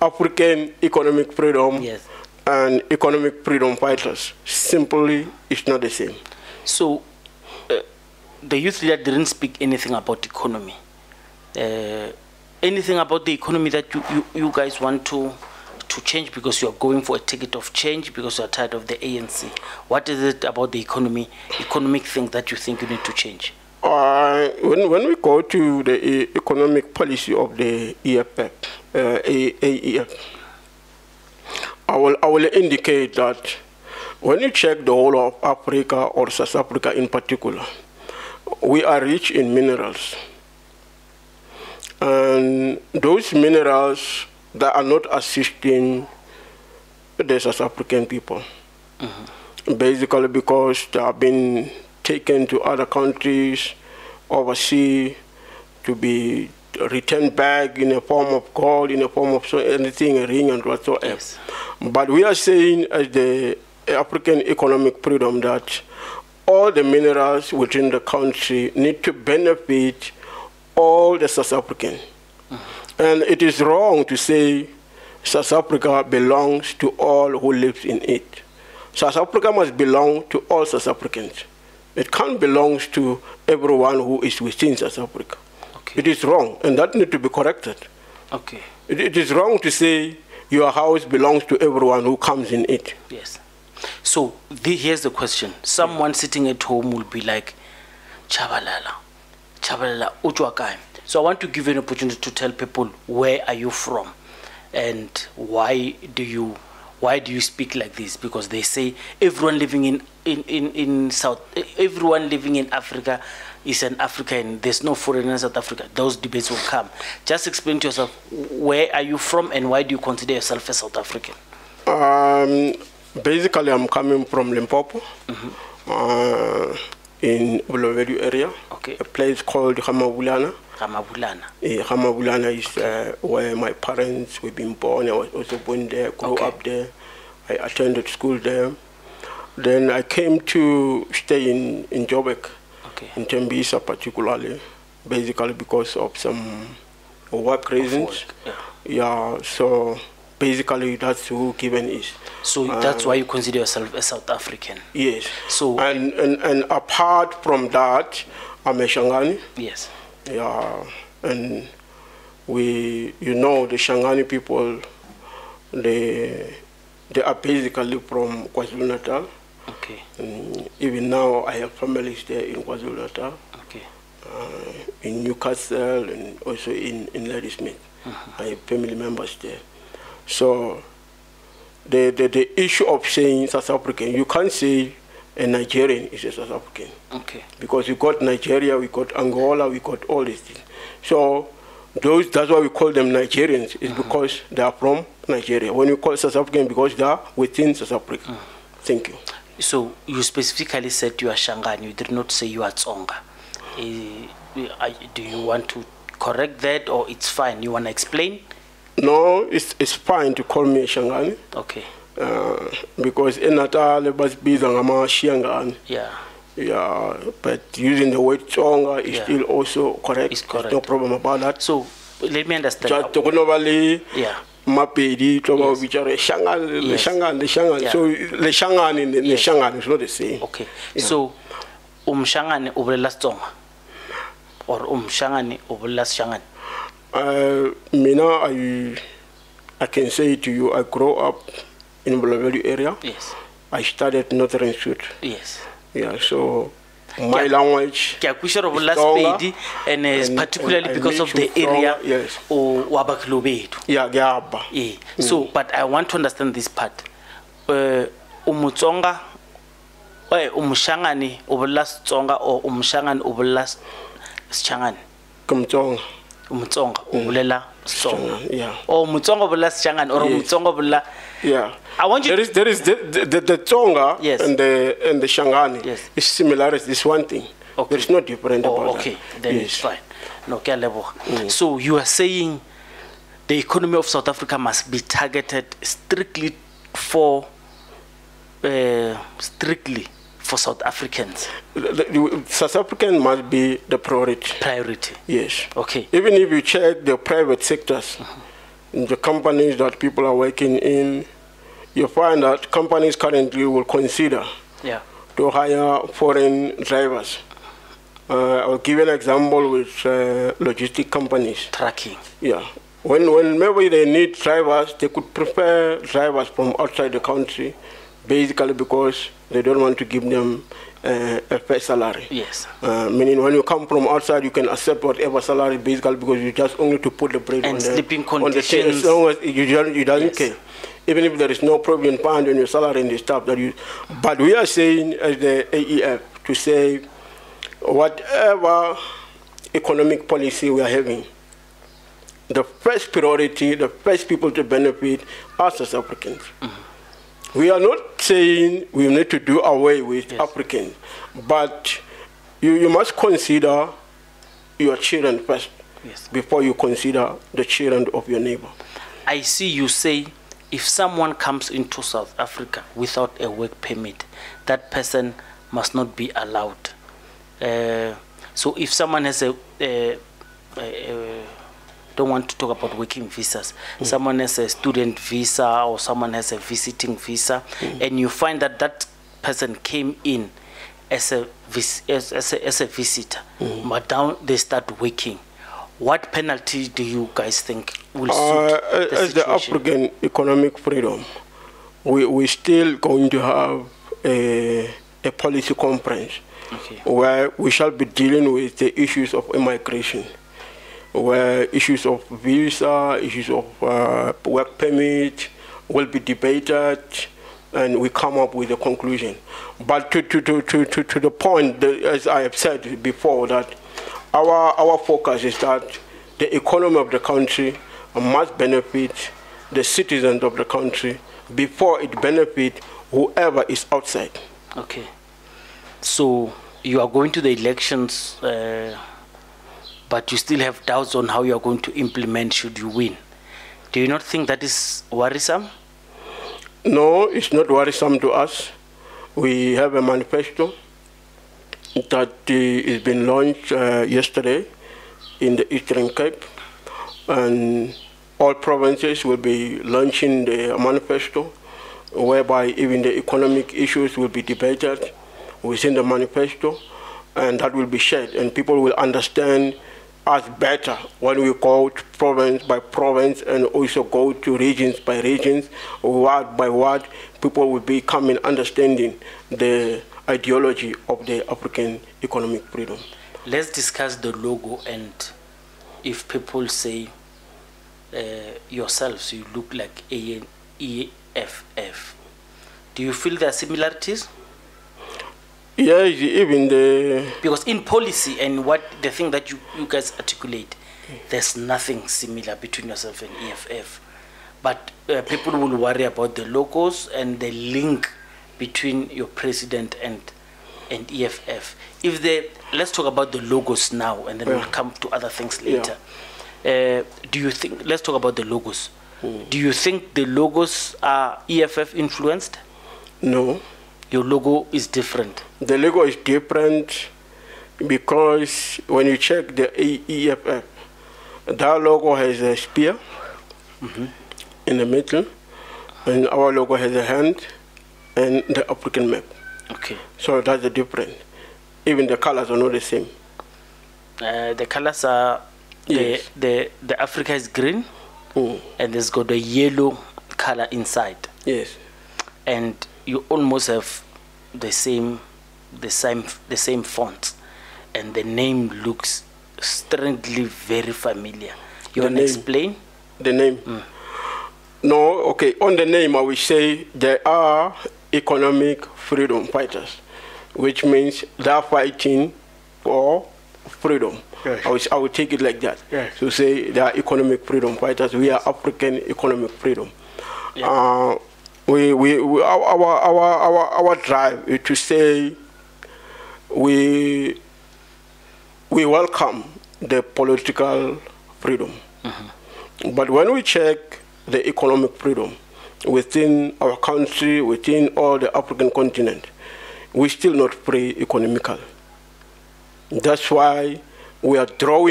African economic freedom Yes. and economic freedom fighters. Simply, it's not the same. So, the youth leader didn't speak anything about economy. Anything about the economy that you guys want to change because you are going for a ticket of change because you are tired of the ANC? What is it about the economic thing that you think you need to change? When we go to the economic policy of the AEF, I will indicate that when you check the whole of Africa or South Africa in particular, we are rich in minerals. And those minerals that are not assisting the South African people. Basically because they have been taken to other countries, overseas, to be returned back in a form of gold, in a form of anything, a ring and whatsoever. Yes. But we are saying as the African economic freedom that all the minerals within the country need to benefit all the South Africans. And it is wrong to say South Africa belongs to all who live in it. South Africa must belong to all South Africans. It can't belong to everyone who is within South Africa. Okay. It is wrong, and that needs to be corrected. Okay. It is wrong to say your house belongs to everyone who comes in it. Yes. So here's the question. Someone sitting at home will be like, Chabalala, Uchuakai. So I want to give you an opportunity to tell people where are you from and why do you speak like this? Because they say everyone living everyone living in Africa is an African. There's no foreigner in South Africa. Those debates will come. Just explain to yourself, where are you from and why do you consider yourself a South African? Basically, I'm coming from Limpopo, in Bulawayo area, okay. A place called Hamabulana. Hamabulana. Hamabulana is where my parents were being born. I was also born there, grew up there. I attended school there. Then I came to stay in Joburg, in Tembisa particularly, basically because of some work reasons. Yeah, so basically that's who Given is. So that's why you consider yourself a South African? Yes. So and apart from that, I'm a Shangani. Yes. Yeah, and the Shangani people, they are basically from KwaZulu-Natal. Okay. And even now, I have families there in KwaZulu-Natal. Okay. In Newcastle and also in Ladysmith. I have family members there. So the issue of saying South African, you can't say a Nigerian is a South African. Okay. Because we got Nigeria, we got Angola, we got all these things. So that's why we call them Nigerians, is because they are from Nigeria. When you call South African, because they are within South Africa. Thank you. So you specifically said you are Shangani, you did not say you are Tsonga. Do you want to correct that or it's fine? You want to explain? No, it's fine to call me a Shangani. Okay. Because in Natal, it was busy on Shangani. Yeah. Yeah, but using the word Tsonga is still also correct. It's correct. There's no problem about that. So let me understand. Just Tokonovali, yeah. Mapedi, Shangan, the Shangan. So the Shangan in the Shangan is not the same. Okay. Yeah. So Shangani obelas Tsonga or Shangani obelas Shangan. Mina, I can say to you, I grew up in Bulawayo area. Yes. I studied Northern Suit. Yes. Yeah, so my language is Tsonga, and particularly because of the area. Yes. Or Wabaklobedu. Yeah, Gaba. Yeah. So, but I want to understand this part. Umutsonga, Umushangani obelas Tsonga or Umushangani obelas Shangani. Kumtsonga. Umutsonga obelela Tsonga. Yeah. Or Umutsonga obelas Shangani or Umutsonga obela. Yeah. I want you. There is the Tsonga and the Shangani. Yes. Is similar as this one thing. Okay. There is no different about that. Okay, then it's fine. No, So you are saying the economy of South Africa must be targeted strictly for South Africans. South African must be the priority. Priority. Yes. Okay. Even if you check the private sectors, the companies that people are working in, you find that companies currently will consider to hire foreign drivers. I'll give you an example with logistic companies. Trucking. Yeah. Whenever they need drivers, they could prefer drivers from outside the country, basically because they don't want to give them a fair salary. Yes. Meaning when you come from outside, you can accept whatever salary, basically because you just only to put the bread and on sleeping conditions. As long as you doesn't care. Even if there is no problem found in your salary and the stuff that you. But we are saying as the AEF to say whatever economic policy we are having, the first priority, the first people to benefit are South Africans. Mm-hmm. We are not saying we need to do away with Africans, but you must consider your children first before you consider the children of your neighbor. I see you say if someone comes into South Africa without a work permit, that person must not be allowed. So if someone has don't want to talk about working visas, someone has a student visa or someone has a visiting visa, and you find that that person came in as a visitor, but now they start working, what penalty do you guys think will suit the as the African economic freedom, we still going to have a policy conference where we shall be dealing with the issues of immigration, where issues of visa, issues of work permit will be debated, and we come up with a conclusion. But to the point, that, as I have said before, that our focus is that the economy of the country must benefit the citizens of the country before it benefits whoever is outside. Okay. So you are going to the elections, but you still have doubts on how you are going to implement should you win. Do you not think that is worrisome? No, it's not worrisome to us. We have a manifesto that is been launched yesterday in the Eastern Cape, and all provinces will be launching the manifesto, whereby even the economic issues will be debated within the manifesto, and that will be shared, and people will understand us better when we go to province by province and also go to regions by regions, word by word. People will be coming understanding the ideology of the African economic freedom. Let's discuss the logo, and if people say yourselves, you look like EFF. Do you feel there are similarities? Yes, even the... Because in policy and what the thing that you guys articulate, there's nothing similar between yourself and EFF. But people will worry about the logos and the link between your president and EFF. Let's talk about the logos now, and then we'll come to other things later. Do you think, let's talk about the logos. Do you think the logos are EFF influenced? No. Your logo is different. The logo is different because when you check the EFF, that logo has a spear in the middle, and our logo has a hand and the African map. Okay. So that's the difference. Even the colors are not the same. The colors are, the Africa is green, and there's got a yellow color inside. Yes. And you almost have the same font, and the name looks strangely very familiar. You want to explain the name? No, okay. On the name, I will say they are economic freedom fighters, which means they are fighting for freedom. Yes. I will take it like that. Yes. So say they are economic freedom fighters. We are African economic freedom. Yeah. Our drive is to say we welcome the political freedom, but when we check the economic freedom within our country, within all the African continent, we still not free economically. That's why we are drawing